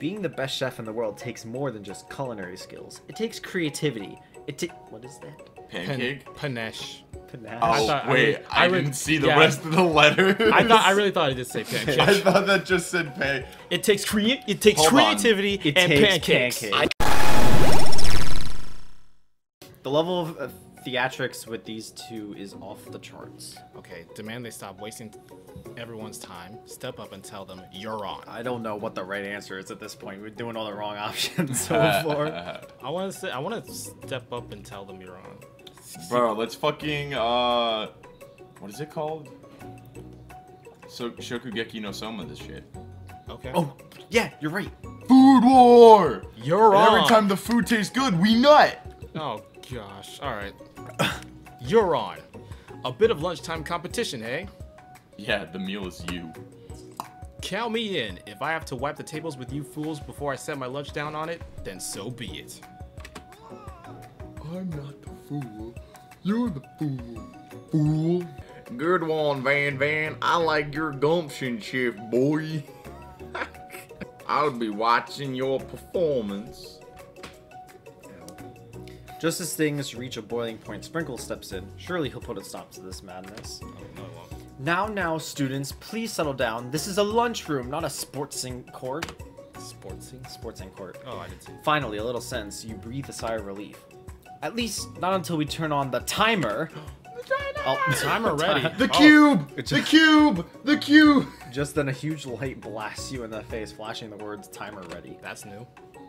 Being the best chef in the world takes more than just culinary skills. It takes creativity. What is that? Pancake? Panache. Panache. Oh, I didn't see the rest of the letter. I really thought it did say pancake. I thought that just said pay. It takes creativity and pancakes. The level of theatrics with these two is off the charts. Okay, demand they stop wasting everyone's time. Step up and tell them you're on. I don't know what the right answer is at this point. We're doing all the wrong options so far. I want to step up and tell them you're on. Bro, let's fucking what is it called? So Shokugeki no Soma this shit. Okay. Oh, yeah, you're right. Food war. You're on. Every time the food tastes good, we nut. Oh gosh. All right. You're on. A bit of lunchtime competition, hey? Yeah, the meal is you. Count me in. If I have to wipe the tables with you fools before I set my lunch down on it, then so be it. I'm not the fool. You're the fool. Fool. Good one, Van. I like your gumption, chef boy. I'll be watching your performance. Just as things reach a boiling point, Sprinkle steps in. Surely he'll put a stop to this madness. Oh, no, it won't. Now, students, please settle down. This is a lunchroom, not a sportsing court. Sportsing court. Oh, I didn't see. Finally, a little sense. You breathe a sigh of relief. At least, not until we turn on the timer. Timer ready. The cube! The cube! The cube! Just then a huge light blasts you in the face, flashing the words timer ready. That's new.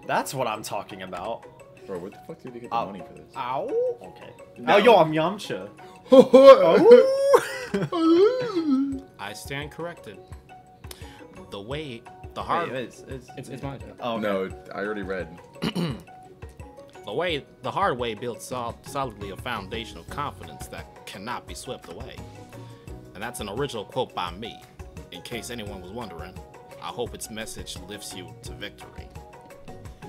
That's what I'm talking about. Bro, what the fuck did you get the money for this? Ow. Okay. No. Oh, yo, I'm Yamcha. I stand corrected. The Wait, hard it's my turn. Oh, okay. No, I already read. The hard way builds solidly a foundation of confidence that cannot be swept away. And that's an original quote by me. In case anyone was wondering, I hope its message lifts you to victory.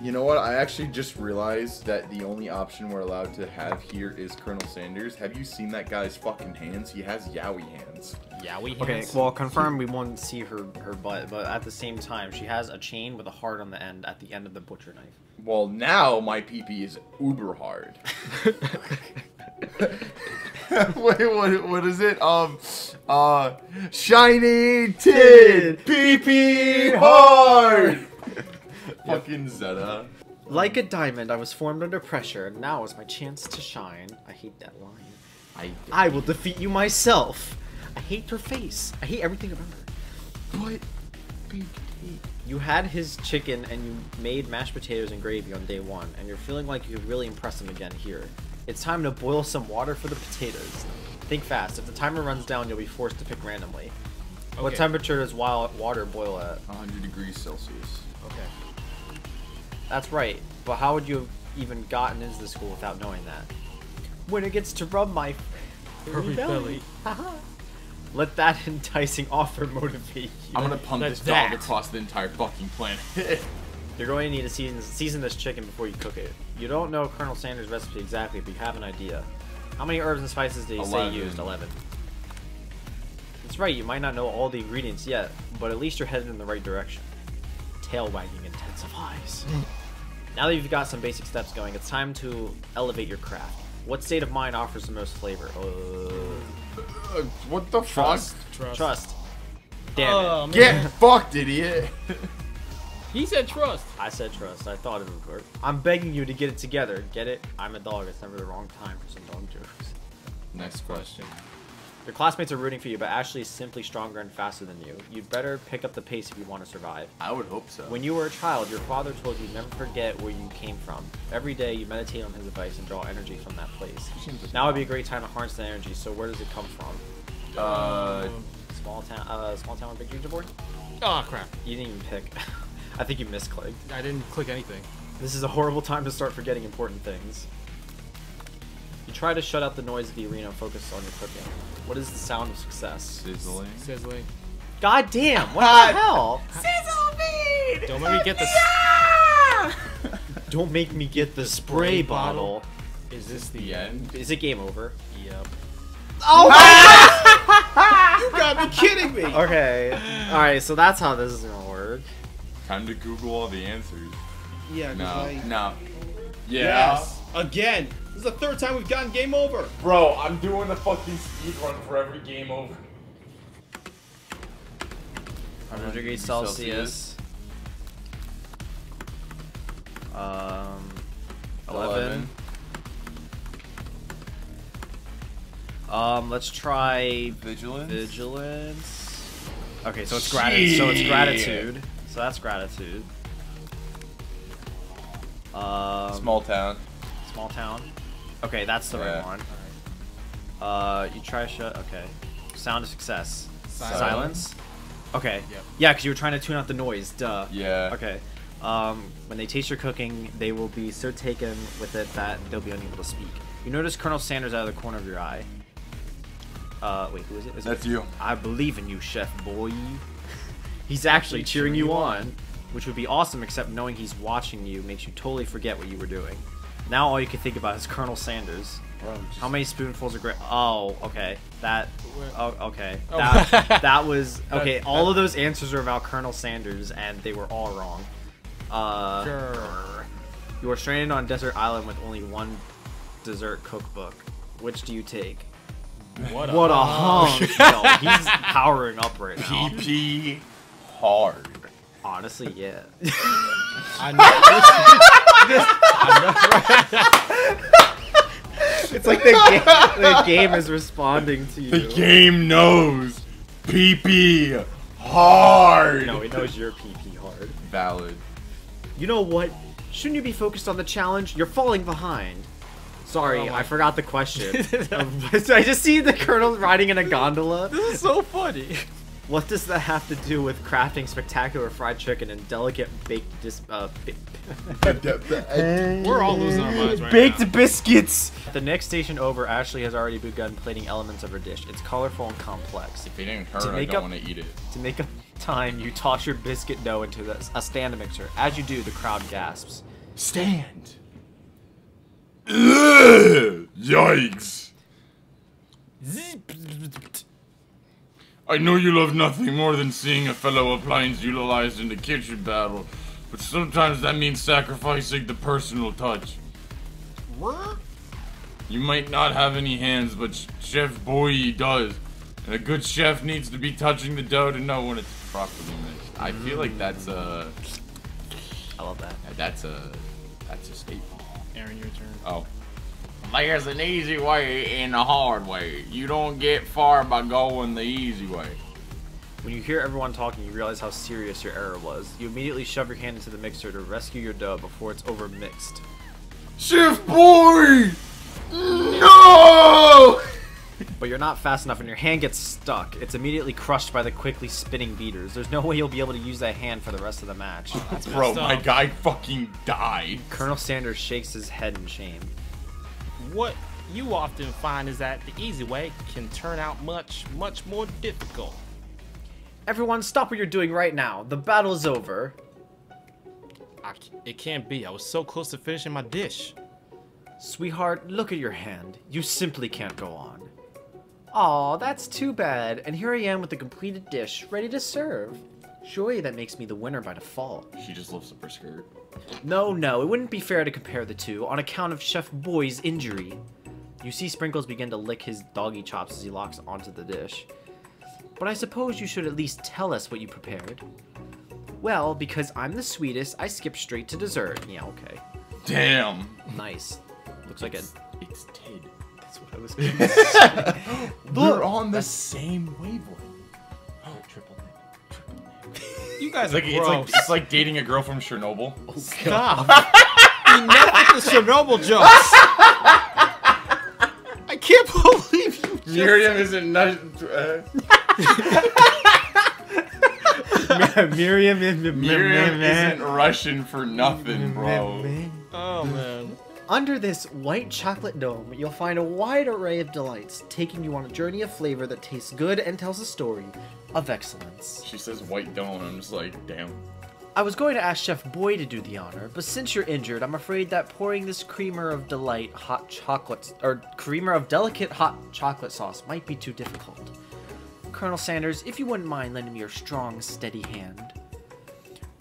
You know what? I actually just realized that the only option we're allowed to have here is Colonel Sanders. Have you seen that guy's fucking hands? He has yaoi hands. Yaoi hands? Okay, well, confirm we won't see her butt, but at the same time, she has a chain with a heart on the end at the end of the butcher knife. Well, now my pee-pee is uber hard. Wait, what is it? Shiny tit, pee-pee hard! Fucking Zeta. Like a diamond, I was formed under pressure, and now is my chance to shine. I hate that line. I will defeat you myself. I hate her face. I hate everything about her. But, you had his chicken and you made mashed potatoes and gravy on day one, and you're feeling like you could really impress him again here. It's time to boil some water for the potatoes. Think fast. If the timer runs down, you'll be forced to pick randomly. Okay. What temperature does water boil at? 100 degrees Celsius. Okay. That's right, but how would you have even gotten into the school without knowing that? When it gets to rub my furry belly. Let that enticing offer motivate you. I'm gonna pump this dog across the entire fucking planet. You're going to need to season this chicken before you cook it. You don't know Colonel Sanders' recipe exactly, but you have an idea. How many herbs and spices did he say he used? 11. That's right, you might not know all the ingredients yet, but at least you're headed in the right direction. Tail wagging intensifies. Now that you've got some basic steps going, it's time to elevate your craft. What state of mind offers the most flavor? What the fuck? Trust. Damn it. Get fucked, idiot. He said trust. I said trust. I thought it would work. I'm begging you to get it together. Get it? I'm a dog. It's never the wrong time for some dog jokes. Next question. Your classmates are rooting for you, but Ashley is simply stronger and faster than you. You'd better pick up the pace if you want to survive. I would hope so. When you were a child, your father told you never forget where you came from. Every day, you meditate on his advice and draw energy from that place. Now would be a great time to harness the energy, so where does it come from? Small town with big ginger board? Oh, crap. You didn't even pick. I think you misclicked. I didn't click anything. This is a horrible time to start forgetting important things. You try to shut out the noise of the arena and focus on your cooking. What is the sound of success? Sizzling. Sizzling. God damn! What the hell? Sizzle me! Don't make me get the. Don't make me get the spray bottle. Is this The end. Is it game over? Yep. Oh my You gotta be kidding me! Okay. Alright, so that's how this is gonna work. Time to Google all the answers. Yeah, No. no. Yeah. Yes. Again. This is the third time we've gotten game over. Bro, I'm doing the fucking speed run for every game over. 100 degrees Celsius. 11. Let's try vigilance. Okay, so it's gratitude. So it's gratitude. So that's gratitude. Small town. Small town. Okay, that's the right one. You try shut. Okay. Sound of success. Silence. Okay. Yep. Yeah, because you were trying to tune out the noise. Duh. Yeah. Okay. When they taste your cooking, they will be so taken with it that they'll be unable to speak. You notice Colonel Sanders out of the corner of your eye. Wait, who is it? That's you. I believe in you, Chef Boy. He's actually cheering you on, which would be awesome, except knowing he's watching you makes you totally forget what you were doing. Now all you can think about is Colonel Sanders. How many spoonfuls of Oh, okay. That. Oh, okay. That was okay. All of those answers are about Colonel Sanders, and they were all wrong. Sure. You are stranded on a desert island with only one dessert cookbook. Which do you take? What What a hunk! Yo, he's powering up right now. PP hard. Honestly, yeah. I It's like the game is responding to you. The game knows PP hard. No, it knows you're PP hard. Valid. You know what? Shouldn't you be focused on the challenge? You're falling behind. Sorry, I forgot the question. I just see the Colonel riding in a gondola. This is so funny. What does that have to do with crafting spectacular fried chicken and delicate baked We're all losing our minds right now. baked biscuits? The next station over, Ashley has already begun plating elements of her dish. It's colorful and complex. If it ain't her, To I make don't up- want to eat it. To make up time, you toss your biscuit dough into a stand mixer. As you do, the crowd gasps. Stand. Ugh, yikes. I know you love nothing more than seeing a fellow appliance utilized in the kitchen battle, but sometimes that means sacrificing the personal touch. What? You might not have any hands, but Chef Boy does. And a good chef needs to be touching the dough to know when it's properly mixed. I feel like that's a... I love that. That's a statement. Aaron, your turn. Oh. There's an easy way and a hard way. You don't get far by going the easy way. When you hear everyone talking, you realize how serious your error was. You immediately shove your hand into the mixer to rescue your dough before it's over-mixed. Chef Boy! No! But you're not fast enough and your hand gets stuck. It's immediately crushed by the quickly spinning beaters. There's no way you'll be able to use that hand for the rest of the match. Bro, my guy fucking died. Colonel Sanders shakes his head in shame. What you often find is that the easy way can turn out much, much more difficult. Everyone, stop what you're doing right now. The battle is over. It can't be. I was so close to finishing my dish. Sweetheart, look at your hand. You simply can't go on. Aw, that's too bad. And here I am with the completed dish, ready to serve. Surely that makes me the winner by default. She just lifts up her skirt. No, it wouldn't be fair to compare the two on account of Chef Boy's injury. You see Sprinkles begin to lick his doggy chops as he locks onto the dish. But I suppose you should at least tell us what you prepared. Well, because I'm the sweetest, I skip straight to dessert. Yeah, okay. Damn. Nice. Looks like It's Tid. That's what I was We're on the same wavelength. Oh, triple net. You guys It's are like, gross. it's like dating a girl from Chernobyl. Stop. Enough with the Chernobyl jokes. I can't believe you just Miriam isn't Miriam isn't Russian for nothing, bro. Oh, man. Under this white chocolate dome, you'll find a wide array of delights, taking you on a journey of flavor that tastes good and tells a story of excellence. She says white dome, I'm just like, damn. I was going to ask Chef Boy to do the honor, but since you're injured, I'm afraid that pouring this creamer of delicate hot chocolate sauce might be too difficult. Colonel Sanders, if you wouldn't mind lending me your strong, steady hand.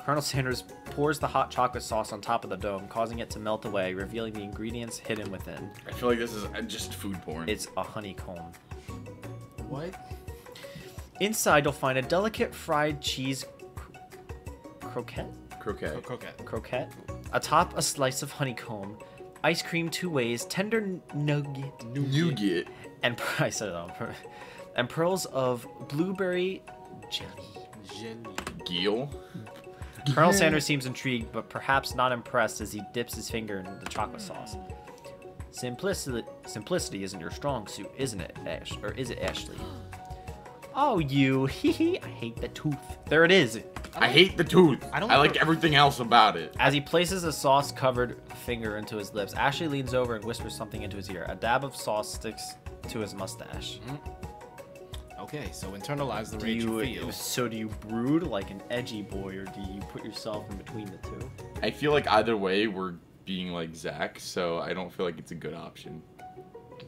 Colonel Sanders pours the hot chocolate sauce on top of the dome, causing it to melt away, revealing the ingredients hidden within. I feel like this is just food porn. It's a honeycomb. What? Inside, you'll find a delicate fried cheese croquette. Croquette. Atop a slice of honeycomb, ice cream 2 ways, tender nougat, and I said it all. And pearls of blueberry jelly. Geel. Colonel Sanders seems intrigued, but perhaps not impressed as he dips his finger into the chocolate sauce. Simplicity isn't your strong suit, isn't it, Ash? Or is it Ashley? Oh, you. Hee. I hate the tooth. There it is. I hate the tooth. I like everything else about it. As he places a sauce-covered finger into his lips, Ashley leans over and whispers something into his ear. A dab of sauce sticks to his mustache. Okay, so internalize the rage you feel. So do you brood like an edgy boy, or do you put yourself in between the two? I feel like either way we're being like Zach, so I don't feel like it's a good option.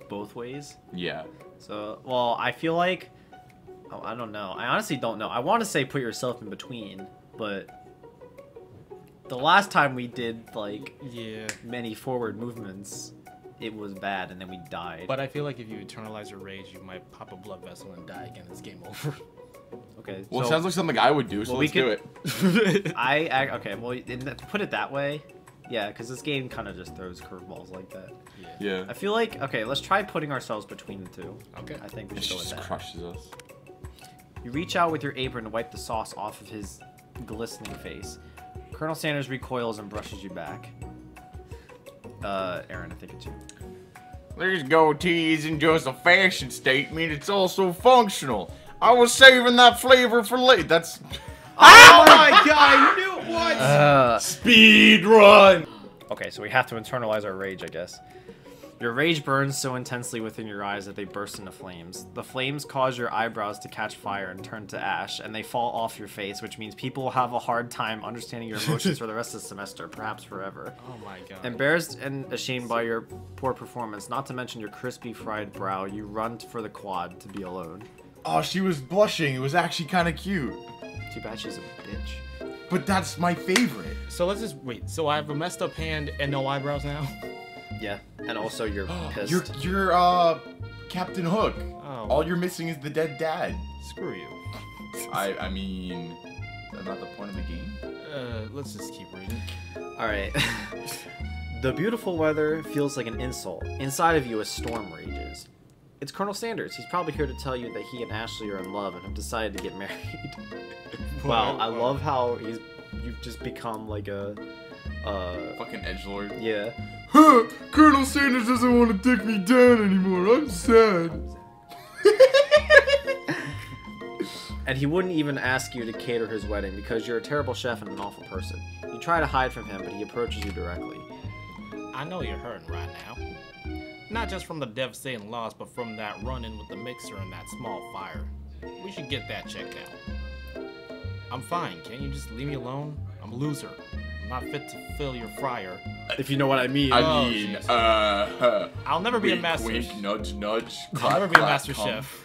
Both ways? Yeah. So, well, I feel like... Oh, I don't know. I honestly don't know. I want to say put yourself in between, but... The last time we did, like, many forward movements, it was bad, and then we died. But I feel like if you internalize your rage, you might pop a blood vessel and die again. It's game over. Okay. Well, it sounds like something I would do, so let's do it. Okay, well, put it that way. Yeah, because this game kind of just throws curveballs like that. Yeah. I feel like, okay, let's try putting ourselves between the two. Okay. I think we It should go with just that. crushes us. You reach out with your apron to wipe the sauce off of his glistening face. Colonel Sanders recoils and brushes you back. Aaron, I think it's you. This goatee isn't just a fashion statement, it's also functional. I was saving that flavor for late. That's... Oh my god, I knew it was! Speed run! Okay, so we have to internalize our rage, I guess. Your rage burns so intensely within your eyes that they burst into flames. The flames cause your eyebrows to catch fire and turn to ash, and they fall off your face, which means people will have a hard time understanding your emotions for the rest of the semester, perhaps forever. Oh my god. Embarrassed and ashamed by your poor performance, not to mention your crispy fried brow, you run for the quad to be alone. Oh, she was blushing. It was actually kind of cute. Too bad she's a bitch. But that's my favorite. So let's just wait. So I have a messed up hand and no eyebrows now? Yeah, and also you're pissed. You're Captain Hook. Oh. All you're missing is the dead dad. Screw you. I mean, that's not the point of the game. Let's just keep reading. Alright. The beautiful weather feels like an insult. Inside of you a storm rages. It's Colonel Sanders. He's probably here to tell you that he and Ashley are in love and have decided to get married. Wow, I love how you've just become like a... Fucking edgelord. Yeah. Huh, Colonel Sanders doesn't want to take me down anymore. I'm sad. And he wouldn't even ask you to cater his wedding because you're a terrible chef and an awful person. You try to hide from him, but he approaches you directly. I know you're hurting right now. Not just from the devastating loss, but from that run-in with the mixer and that small fire. We should get that checked out. I'm fine. Can't you just leave me alone? I'm a loser. I'm not fit to fill your fryer. If you know what I mean. I'll never be a master. Wink, nudge, nudge. I'll never be a master chef.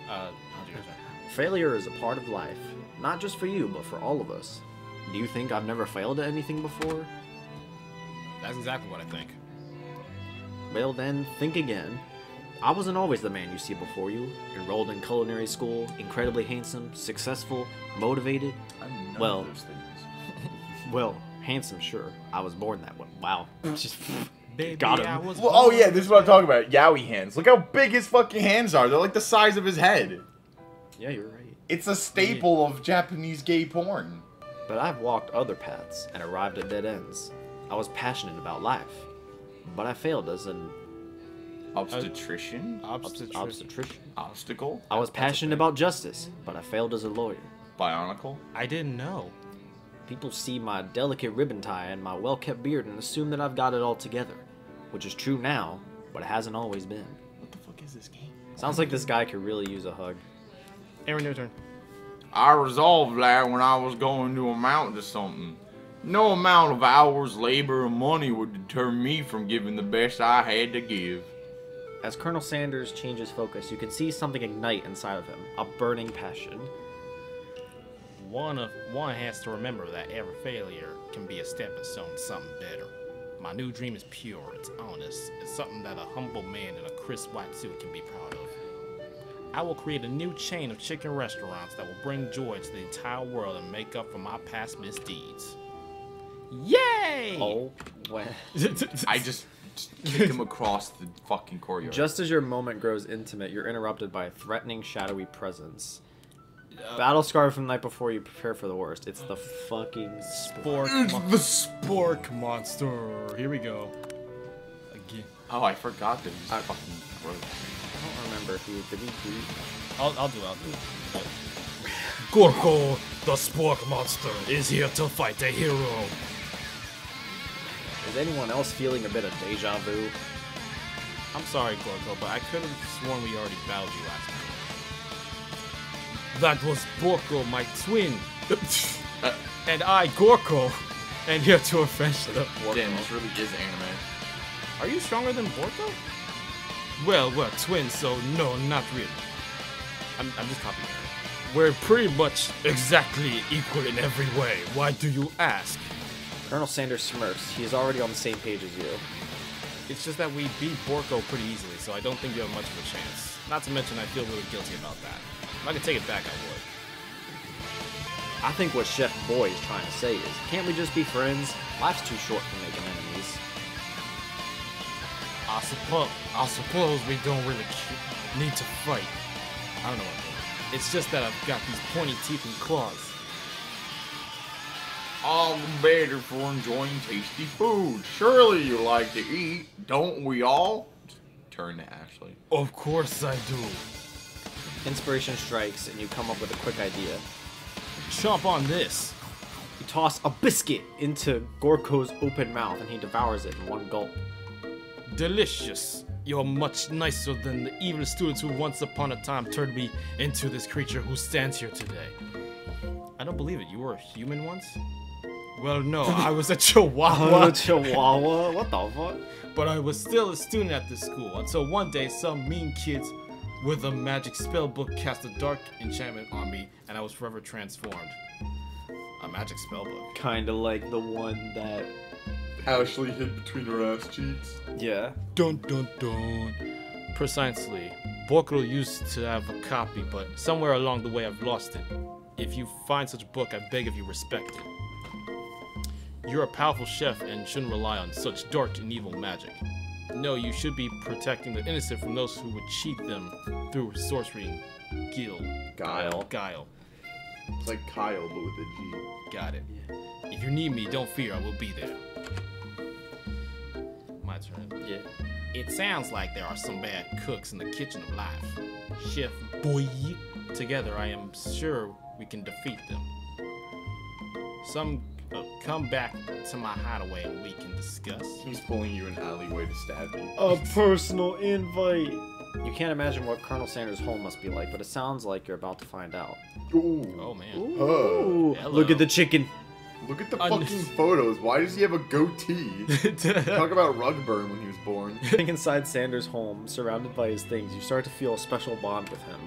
I'll do your turn. Failure is a part of life. Not just for you, but for all of us. Do you think I've never failed at anything before? That's exactly what I think. Well then, think again. I wasn't always the man you see before you. Enrolled in culinary school, incredibly handsome, successful, motivated. Well, those things. Well, handsome, sure. I was born that way. Wow. Just Baby, got I him. was Well, oh born- yeah, this is what I'm talking about. Yowie hands. Look how big his fucking hands are. They're like the size of his head. Yeah, you're right. It's a staple of Japanese gay porn. But I've walked other paths and arrived at dead ends. I was passionate about life, but I failed as an Obstetrician? obstetrician. Obstacle? I was passionate about justice, but I failed as a lawyer. Bionicle? I didn't know. People see my delicate ribbon tie and my well-kept beard and assume that I've got it all together, which is true now, but it hasn't always been. What the fuck is this game? Sounds like this guy could really use a hug. Aaron, your turn. I resolved that when I was going to amount to something. No amount of hours, labor, or money would deter me from giving the best I had to give. As Colonel Sanders changes focus, you can see something ignite inside of him, a burning passion. One has to remember that every failure can be a stepping stone to something better. My new dream is pure, it's honest, it's something that a humble man in a crisp white suit can be proud of. I will create a new chain of chicken restaurants that will bring joy to the entire world and make up for my past misdeeds. Yay! Oh, when... I just kicked him across the fucking courtyard. Just as your moment grows intimate, you're interrupted by a threatening, shadowy presence. Battle scar from the night before, you prepare for the worst. It's the fucking Spork. the Spork monster. Here we go. Again. Oh, I forgot that he's fucking gross. I don't remember if he did he do. I'll do it. Gorko, the Spork monster, is here to fight a hero. Is anyone else feeling a bit of deja vu? I'm sorry, Gorko, but I could have sworn we already battled you last time. That was Borko, my twin. And I, Gorko, and here to avenge the Borko. Damn, this really is anime. Are you stronger than Borko? Well, we're twins, so no, not really. I'm just copying her. We're pretty much exactly equal in every way. Why do you ask? Colonel Sanders smirks. He is already on the same page as you. It's just that we beat Borko pretty easily, so I don't think you have much of a chance. Not to mention, I feel really guilty about that. If I could take it back, I would. I think what Chef Boy is trying to say is, can't we just be friends? Life's too short for making enemies. I suppose we don't really need to fight. I don't know what it is. It's just that I've got these pointy teeth and claws. All the better for enjoying tasty food. Surely you like to eat, don't we all? Turn to Ashley. Of course I do. Inspiration strikes, and you come up with a quick idea. Chomp on this. You toss a biscuit into Gorko's open mouth, and he devours it in one gulp. Delicious. You're much nicer than the evil students who once upon a time turned me into this creature who stands here today. I don't believe it. You were a human once? Well, no, I was a chihuahua. Chihuahua? What the fuck? But I was still a student at this school until one day some mean kids with a magic spell book cast a dark enchantment on me, and I was forever transformed. A magic spell book. Kinda like the one that... Ashley hid between her ass cheeks. Yeah. Dun dun dun. Precisely. Borko used to have a copy, but somewhere along the way I've lost it. If you find such a book, I beg of you respect it. You're a powerful chef and shouldn't rely on such dark and evil magic. No, you should be protecting the innocent from those who would cheat them through sorcery and guile. It's like Kyle, but with a G. Got it. If you need me, don't fear, I will be there. My turn. Yeah. It sounds like there are some bad cooks in the kitchen of life. Chef Boy. Together, I am sure we can defeat them. Come back to my hideaway and we can discuss. He's pulling you an alleyway to stab you. A personal invite. You can't imagine what Colonel Sanders' home must be like, but it sounds like you're about to find out. Ooh. Oh man. Ooh. Hello. Look at the chicken. Look at the fucking photos. Why does he have a goatee? Talk about rug burn when he was born. Sitting inside Sanders' home, surrounded by his things, you start to feel a special bond with him.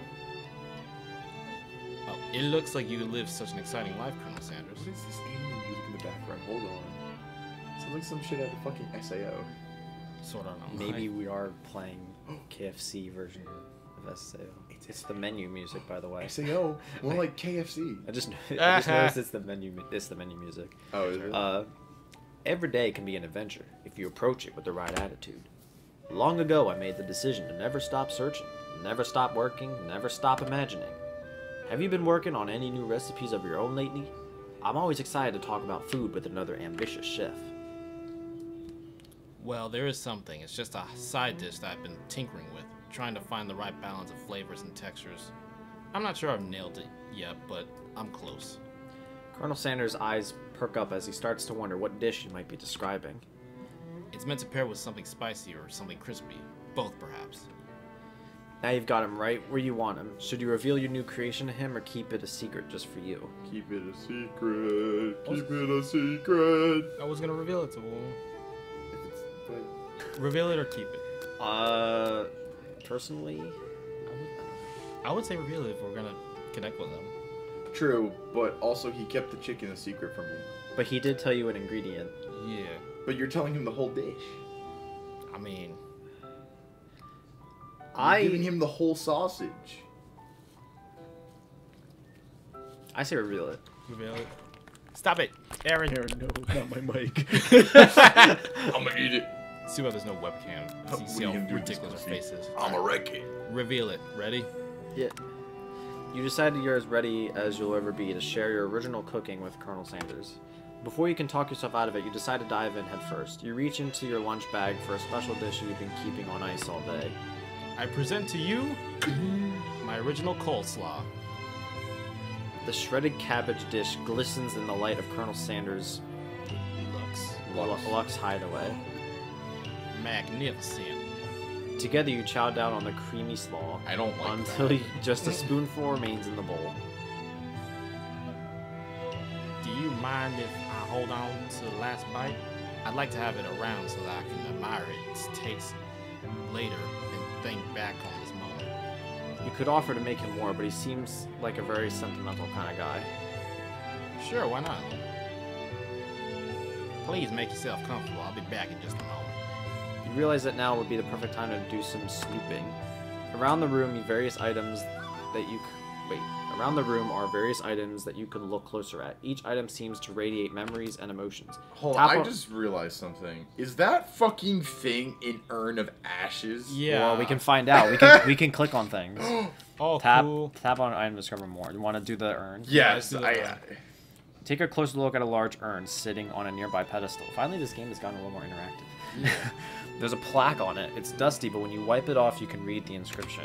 Oh, it looks like you live such an exciting life, Colonel Sanders. What is this anime music in the background? Hold on. Sounds like some shit out of fucking SAO. Sort of. Maybe we are playing KFC version of SAO. It's the menu music, by the way. SAO? More like KFC. I just noticed it's the menu music. Oh, is it? Every day can be an adventure if you approach it with the right attitude. Long ago, I made the decision to never stop searching, never stop working, never stop imagining. Have you been working on any new recipes of your own lately? I'm always excited to talk about food with another ambitious chef. Well, there is something. It's just a side dish that I've been tinkering with, trying to find the right balance of flavors and textures. I'm not sure I've nailed it yet, but I'm close. Colonel Sanders' eyes perk up as he starts to wonder what dish you might be describing. It's meant to pair with something spicy or something crispy. Both, perhaps. Now you've got him right where you want him. Should you reveal your new creation to him or keep it a secret just for you? Keep it a secret. Keep it a secret. I was gonna reveal it to him. But Reveal it or keep it? Personally, I would say reveal it if we're gonna connect with them. True, but also he kept the chicken a secret from you. But he did tell you an ingredient. Yeah. But you're telling him the whole dish. I mean, You're giving him the whole sausage. I say reveal it. reveal it. Stop it, Aaron. Aaron, no, not my mic. I'm gonna eat it. See why there's no webcam. What See are how you gonna do, ridiculous our Mr. faces. I'm a wreck it. Reveal it. Ready? Yeah. You decided you're as ready as you'll ever be to share your original cooking with Colonel Sanders. Before you can talk yourself out of it, you decide to dive in head first. You reach into your lunch bag for a special dish you've been keeping on ice all day. I present to you my original coleslaw. The shredded cabbage dish glistens in the light of Colonel Sanders' Lux hideaway. Magnificent. Together you chow down on the creamy slaw I don't like until just a spoonful remains in the bowl. Do you mind if I hold on to the last bite? I'd like to have it around so that I can admire its taste later and think back on this moment. You could offer to make him more, but he seems like a very sentimental kind of guy. Sure, why not? Please make yourself comfortable. I'll be back in just a moment. You realize that now would be the perfect time to do some snooping. Around the room, Around the room are various items that you can look closer at. Each item seems to radiate memories and emotions. Hold on, I just realized something. Is that fucking thing an urn of ashes? Yeah. Well, we can find out. We can click on things. Oh, Tap cool. on item to discover more. You want to do the urn? Yes, Yeah, let's do Take a closer look at a large urn sitting on a nearby pedestal. Finally, this game has gotten a little more interactive. There's a plaque on it. It's dusty, but when you wipe it off, you can read the inscription.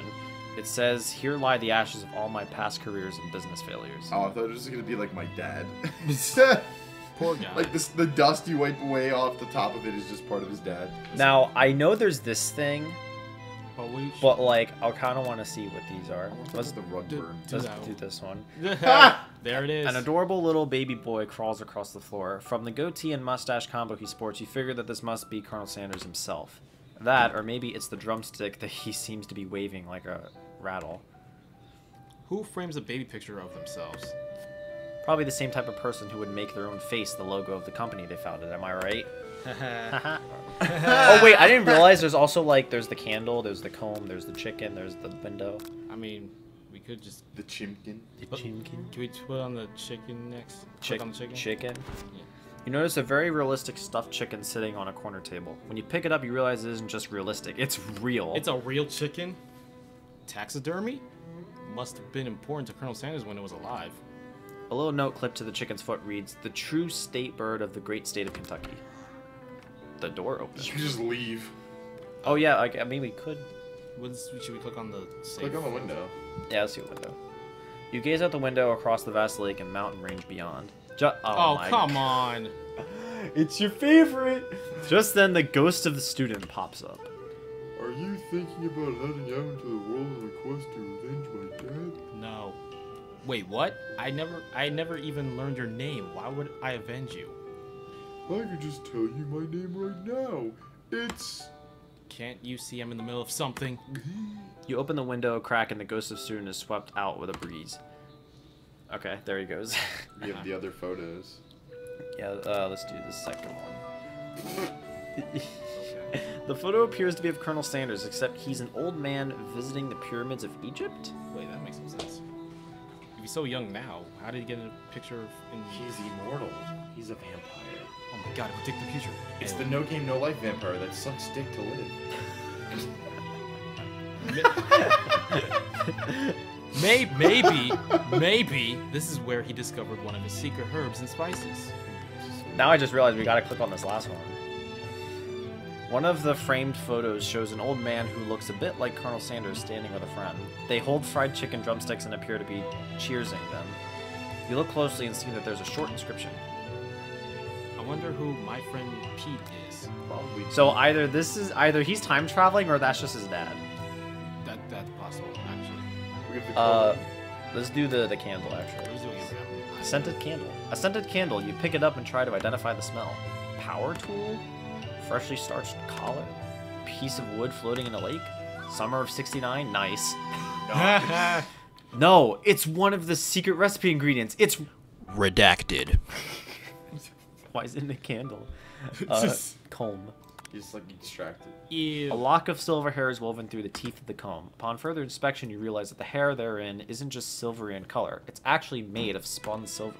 It says, "Here lie the ashes of all my past careers and business failures." Oh, I thought it was gonna be like my dad. Poor guy. Like this, the dust you wipe away off the top of it is just part of his dad. Now, I know there's this thing, But like, I kind of want to see what these are. What's the rug burn? Let's do this one. there it is. An adorable little baby boy crawls across the floor. From the goatee and mustache combo he sports, you figure that this must be Colonel Sanders himself. That, or maybe it's the drumstick that he seems to be waving like a rattle. Who frames a baby picture of themselves? Probably the same type of person who would make their own face the logo of the company they founded, am I right? Oh wait, I didn't realize there's also like, there's the candle, there's the comb, there's the chicken, there's the window. I mean, we could just... The chimkin. The But- chimkin? Can we put on the chicken next? Click on the chicken? Chicken? Yeah. You notice a very realistic stuffed chicken sitting on a corner table. When you pick it up, you realize it isn't just realistic, it's real. It's a real chicken? Taxidermy? Must have been important to Colonel Sanders when it was alive. A little note clipped to the chicken's foot reads, "The true state bird of the great state of Kentucky." The door opens. You can just leave. Oh yeah, I mean we could. Should we click on the safe? Click on the window. Yeah, let's see a window. You gaze out the window across the vast lake and mountain range beyond. Oh, my come God. on. It's your favorite! Just then, the ghost of the student pops up. Are you thinking about heading out into the world on a quest to revenge my dad? No. Wait, what? I never even learned your name. Why would I avenge you? I could just tell you my name right now. It's... Can't you see I'm in the middle of something? You open the window crack and the ghost of the student is swept out with a breeze. Okay, there he goes. We have the other photos. Yeah, let's do the second one. The photo appears to be of Colonel Sanders, except he's an old man visiting the pyramids of Egypt? Wait, that makes no sense. If he's so young now, how did he get a picture of... He's immortal. He's a vampire. Oh my god, it predict the future. It's the no game, no life vampire that sucks dick to live. Maybe this is where he discovered one of his secret herbs and spices. Now I just realized we gotta click on this last one. One of the framed photos shows an old man who looks a bit like Colonel Sanders standing with a friend. They hold fried chicken drumsticks and appear to be cheersing them. You look closely and see that there's a short inscription. I wonder who my friend Pete is. Probably. So either he's time traveling or that's just his dad. That's possible, actually. We have the color. Let's do the candle actually. Who's doing it? Scented candle. A scented candle. You pick it up and try to identify the smell. Power tool? Freshly starched collar? Piece of wood floating in a lake? Summer of '69? Nice. No, it's one of the secret recipe ingredients. It's redacted. why is it in a candle? Comb. He's like extracted. Ew. A lock of silver hair is woven through the teeth of the comb. Upon further inspection, you realize that the hair therein isn't just silvery in color. It's actually made of spun silver.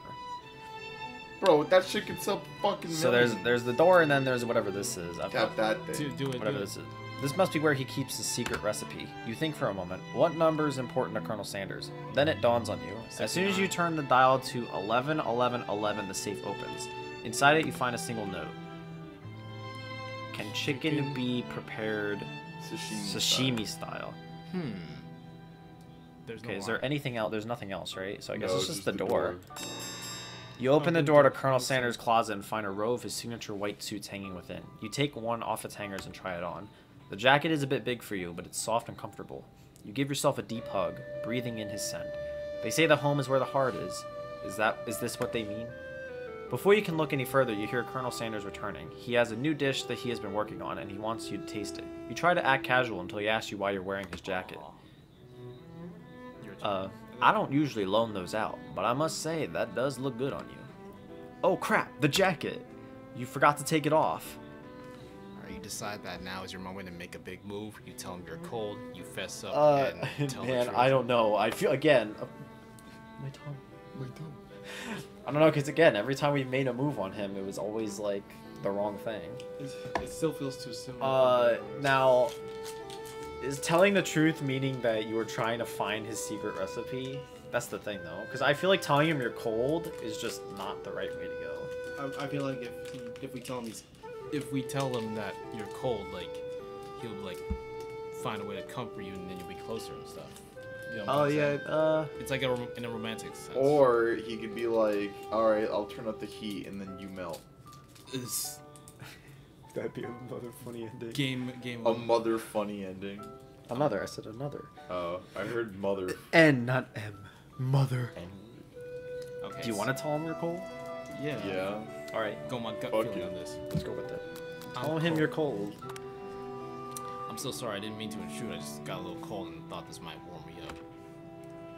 Bro, that shit can sell fucking millions. So there's the door, and then there's whatever this is. Tap that thing. Whatever this is. This must be where he keeps his secret recipe. You think for a moment, what number is important to Colonel Sanders? Then it dawns on you. As soon as you turn the dial to 11, 11, 11, the safe opens. Inside it, you find a single note. Can chicken be prepared sashimi style? Okay, is there anything else? There's nothing else, right? So I guess it's just the door. You open the door to Colonel Sanders' closet and find a row of his signature white suits hanging within. You take one off its hangers and try it on. The jacket is a bit big for you, but it's soft and comfortable. You give yourself a deep hug, breathing in his scent. They say the home is where the heart is. Is this what they mean? Before you can look any further, you hear Colonel Sanders returning. He has a new dish that he has been working on, and he wants you to taste it. You try to act casual until he asks you why you're wearing his jacket. I don't usually loan those out, but I must say that does look good on you. Oh crap, the jacket! You forgot to take it off. You decide that now is your moment to make a big move. You tell him you're cold. You fess up and tell man, the truth. I don't know. I feel again. My tongue. I don't know, because again, every time we made a move on him, it was always like the wrong thing. It still feels too soon. Now, is telling the truth meaning that you were trying to find his secret recipe? That's the thing, though, because I feel like telling him you're cold is just not the right way to go. I feel like if we tell him that you're cold, like he'll like find a way to comfort you, and then you'll be closer and stuff. You know what I'm saying? It's like in a romantic sense. Or he could be like, all right, I'll turn up the heat, and then you melt. That'd be another funny ending. Game. A mother funny ending. Another. I said another. Oh, I heard mother. N, not M. Mother. Okay. Do you want to tell him you're cold? Yeah. Yeah. All right. Go my gut Fuck feeling you. on this. Let's go with it. I'm Tell him cold. you're cold. I'm so sorry. I didn't mean to intrude. I just got a little cold and thought this might warm me up.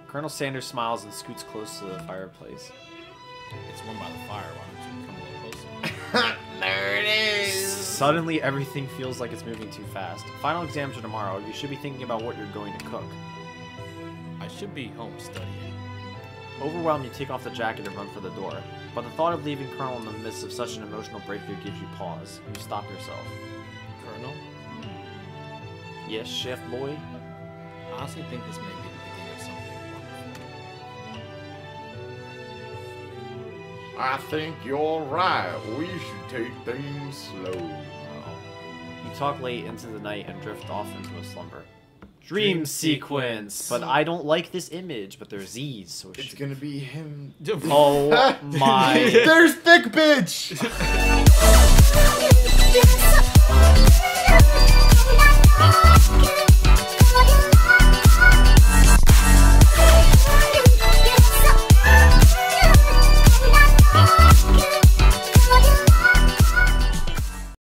Colonel Sanders smiles and scoots close to the fireplace. It's warm by the fire. Why don't you come a little closer? There it is. Suddenly, everything feels like it's moving too fast. Final exams are tomorrow. You should be thinking about what you're going to cook. I should be home studying. Overwhelmed, you take off the jacket and run for the door. But the thought of leaving Colonel in the midst of such an emotional breakthrough gives you pause. You stop yourself. Colonel? Yes, chef boy? I honestly think this may be the beginning of something wonderful. I think you're right. We should take things slow. You talk late into the night and drift off into a slumber. Dream sequence! But I don't like this image, but there's these, so It's gonna be him. Oh my... There's thick bitch.